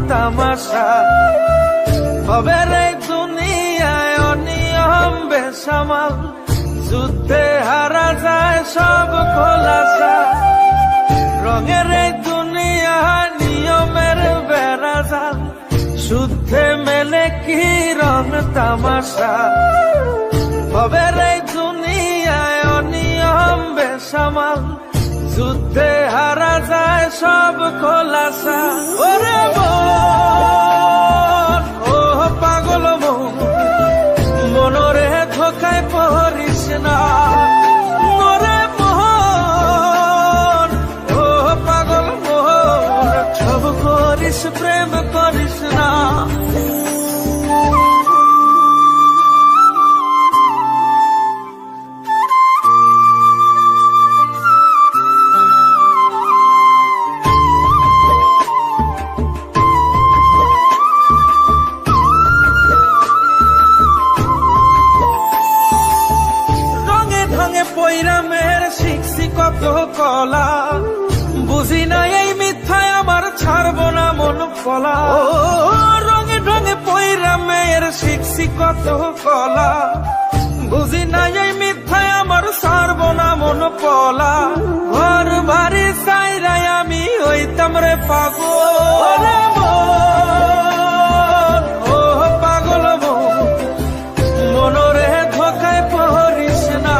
তামাশা হবে রে দুনিয়ায় অনিয়ম বেসামাল, যুদ্ধে হারা যায় সব খোলাসা। রঙের এই দুনিয়া নিয়মের বেড়াজাল, শুদ্ধে মেলে কি রং তামাশা হবে রে দুনিয়ায় অনিয়ম বেসামাল, যুদ্ধে হারা যায় সব খোলাসা। ওরে মন, ও পাগল মন, মনরে ধোকায় পড়িস না। ওরে মন, ও পাগল মন, সব করিস প্রেম করিস না। পৈরামের শিখছি কত কলা, বুঝি না এই মিথ্যায় আমার ছাড়বো না মন কলা। রঙে ঢঙে পৈরামের শিখছি কত কলা, বুঝি না এই মিথ্যায় আমার ছাড়বো না মন কলা। ঘর বাড়ি চাইরাই আমি হইতাম রে পাগল। ও পাগল মন, মনরে ধোকায় পড়িস না।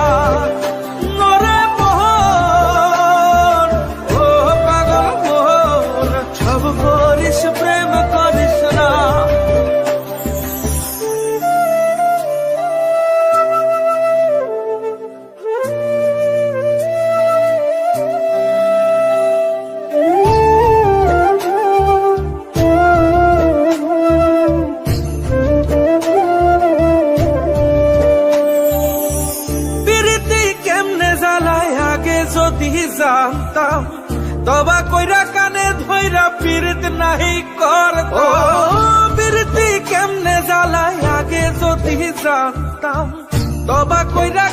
প্রেম করিস না। প্রীতি কেমনে জ্বালায় আগে যদি জানতাম, তবা কইরা কানে ধইরা পীড়িত নাহি করতাম। প্রীতি কেমনে জ্বালায় আগে যদি জানতাম, তবা কইরা